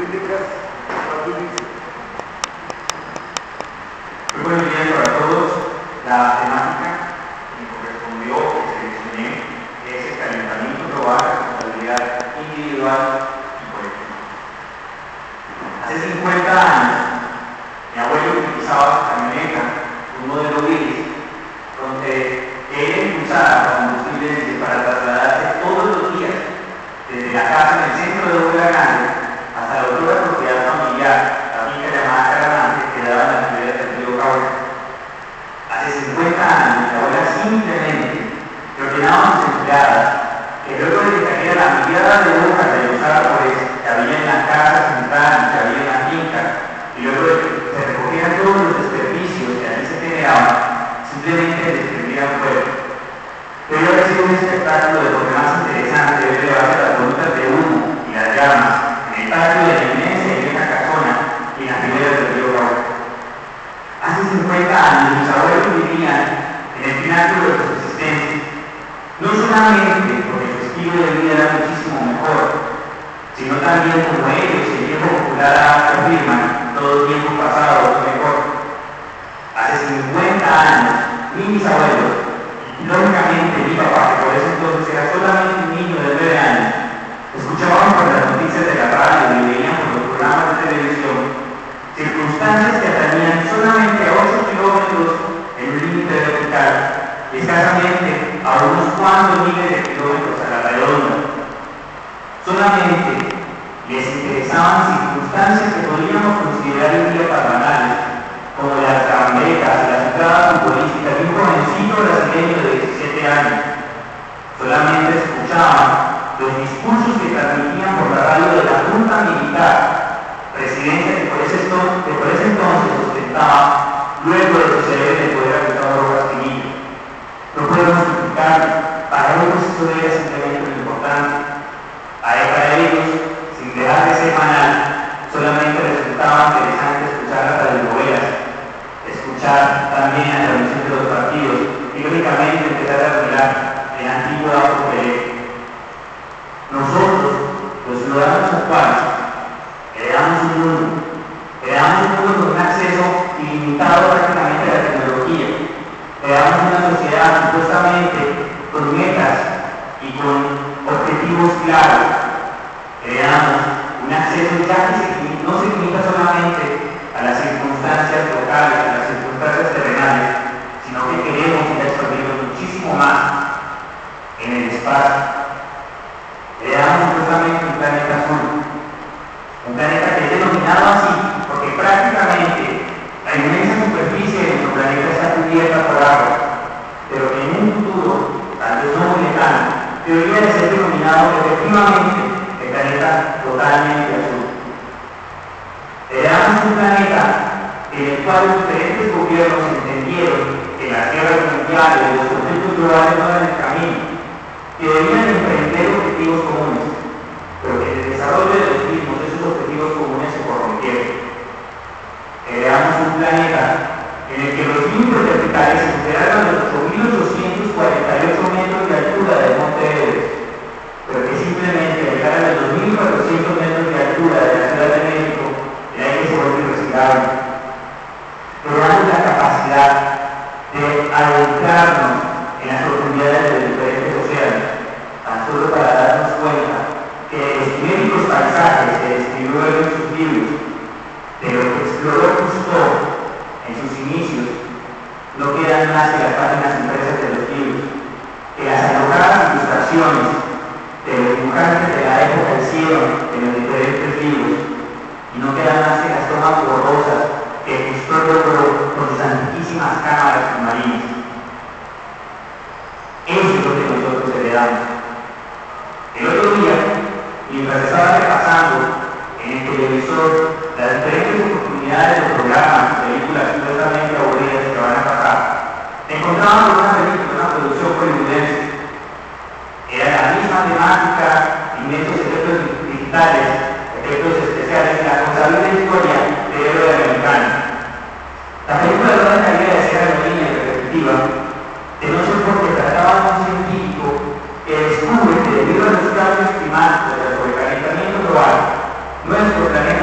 críticas al inicio. Muy buenos días para todos. La temática que correspondió, que seleccioné, es el calentamiento global, responsabilidad individual y colectiva. Hace 50 años, mi abuelo utilizaba su camioneta, un modelo gris, donde él usaba combustible para trasladarse todos los días, desde la casa en el centro de Boca Grande hasta la otra propiedad familiar, la finca llamada Caramante, que daba en la ciudad del río Cauca. Hace 50 años, mi abuela simplemente le ordenaba a sus empleadas que luego de que cayera la mirada de hojas de los árboles que había en la casa central y que había en la finca, y luego de que se recogieran todos los desperdicios que allí se generaban, simplemente les prendían fuego. Pero había sido un espectáculo de lo que más interesante es llevarse las volutas de humo y las llamas en el patio de la inmensa y vieja casona y en las riberas del río Cauca. Hace 50 años mis abuelos vivían en el pináculo de su existencia, no solamente porque su estilo de vida era muchísimo mejor, sino también como ellos, el viejo popular afirman, todo tiempo pasado es mejor. Hace 50 años, ni mis abuelos, y lógicamente mi papá, que por ese entonces era solamente un niño de 9 años, escuchaban por las noticias de la radio y veían por los programas de televisión circunstancias que atañían solamente a 8 kilómetros en un límite vertical y escasamente a unos cuantos miles de kilómetros a la redonda. Solamente les interesaban circunstancias que podríamos considerar hoy día banales, como las gambetas y las entradas futbolísticas de un jovencito brasileño de 17 años. Solamente escuchaban los discursos que transmitían por la radio de la Junta Militar, presidencia que por ese entonces ostentaba, luego de suceder el poder a Gustavo Rojas Pinilla. No podemos explicarlo, para ellos eso era simplemente lo importante. Para ellos, sin dejar de ser banal, solamente resultaba interesante escuchar las radionovelas, escuchar también la transmisión de los partidos y lógicamente empezar a mirar el antiguo Afro Pelé. Nosotros, los ciudadanos actuales, heredamos un mundo con un acceso ilimitado prácticamente a la tecnología, heredamos una sociedad supuestamente con metas y con objetivos claros, heredamos un acceso ya que no se limita solamente a las circunstancias locales, a las circunstancias terrenales, sino que queremos ir expandirnos muchísimo más en el espacio. Heredamos supuestamente un planeta azul, un planeta que es denominado así porque prácticamente la inmensa superficie de nuestro planeta está cubierta por agua, pero que en un futuro, tal vez no muy lejano, debería de ser denominado efectivamente el planeta totalmente azul. Heredamos un planeta en el cual los diferentes gobiernos entendieron que las guerras mundiales y los conflictos globales no eran el camino, que debían emprender objetivos comunes, pero que en el desarrollo de los mismos esos objetivos comunes se corrompieron. Heredamos un planeta en el que los límites verticales superaron los 8.848 metros de altura del Monte Everest, pero que simplemente al llegar a los 2.400 metros de altura de la Ciudad de México, el aire se vuelve irrespirable. Heredamos la capacidad de adentrarnos en las profundidades de los diferentes océanos, tan solo para darnos cuenta que los médicos paisajes que describió en sus libros, de lo que exploró Cousteau en sus inicios, no quedan más que las páginas impresas de los libros, que las alocadas ilustraciones de los dibujantes de la época hicieron en los diferentes libros, y no quedan más que las tomas borrosas que Cousteau logró con sus antiquísimas cámaras submarinas. Eso es lo que nosotros heredamos. El otro día, mientras estaba repasando en el televisor las diferentes oportunidades de programas, películas supuestamente aburridas que van a pasar, encontraba una película, una producción hollywoodense. Era la misma temática, inmensos efectos digitales, efectos especiales y la consabible historia del héroe americano. La película de una calidad de ser anodina y repetitiva, de no ser porque trataba de un científico que descubre que debido a los cambios climáticos y al sobrecalentamiento global, nuestro planeta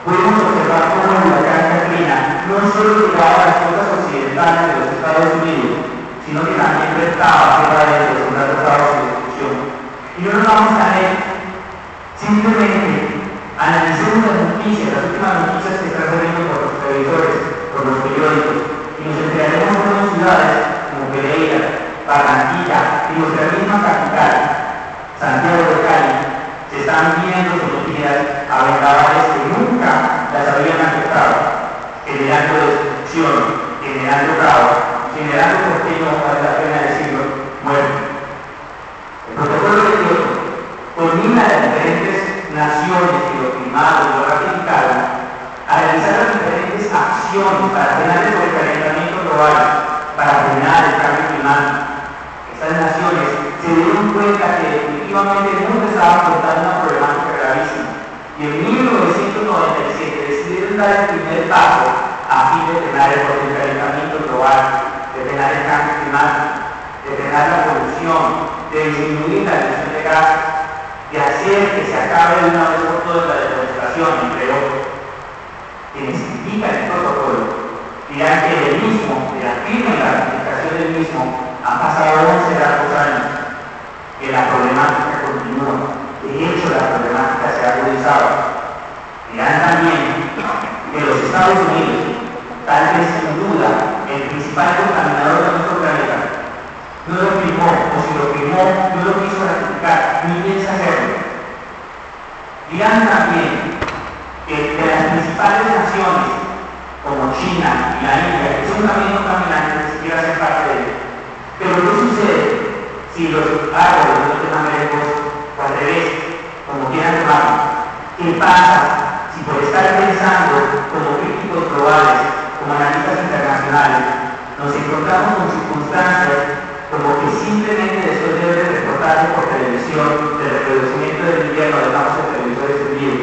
Podemos observar cómo el huracán Katrina no solo llegaba a las costas occidentales de los Estados Unidos, sino que también retaba fuera de ellos con tratados de destrucción. Y no nos vamos a leer, simplemente analicemos las noticias, las últimas noticias que están saliendo por los televisores, por los periódicos, y nos enteraremos de ciudades como Pereira, Barranquilla y nuestra misma capital, Santiago de Cali, se están viendo sometidas a vendavales que nunca las habían afectado, generando destrucción, generando caos, generando, por qué no vale la pena decirlo, muerte. El protocolo de Kioto combina a las diferentes naciones que lo firmaron y lo ratificaron a realizar las diferentes acciones para frenar el sobrecalentamiento global, para frenar el cambio climático. Estas naciones se dieron cuenta que definitivamente el mundo estaba afrontando una problemática gravísima y en 1997 decidieron dar el primer paso a fin de frenar el calentamiento global, de frenar el cambio climático, de frenar la polución, de disminuir la emisión de gases, de hacer que se acabe de una vez por todas la deforestación, entre otros. Quienes critican el protocolo dirán que el mismo, de la firma y la ratificación del mismo, han pasado 11 largos años, que la problemática continúa. De hecho, la problemática se ha agudizado. Dirán también que los Estados Unidos, tal vez sin duda el principal contaminador de nuestro planeta, no lo firmó, o si lo firmó, no lo quiso ratificar, ni piensa hacerlo. Dirán también que de las principales naciones, como China y la India, que son también contaminantes, ni siquiera hacen parte de ello. Pero ¿qué sucede si los árboles no están lejos o al revés, como quieran llamarlo? ¿Qué pasa si por estar pensando como críticos globales, como analistas internacionales, nos encontramos con circunstancias como que simplemente después de ver el reportaje por televisión del reproducimiento del invierno dejamos el televisor encendido?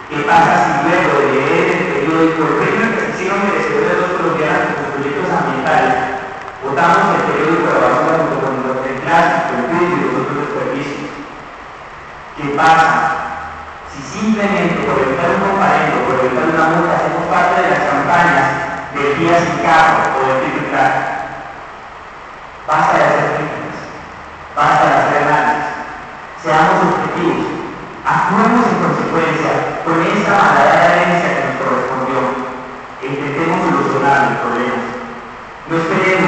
¿Qué pasa si luego de leer el periódico el premio que se hicieron merecedores de los colombianos con sus proyectos ambientales, votamos el periódico de la basura junto con el plástico, el vidrio y los otros desperdicios? ¿Qué pasa si simplemente por evitar un comparendo, por evitar una multa, hacemos parte de las campañas del día sin carro o del triplicar? Basta de hacer críticas, basta de hacer análisis, seamos objetivos, actuemos en consecuencia con esta maldada herencia que nos correspondió e intentemos solucionar los problemas. No esperemos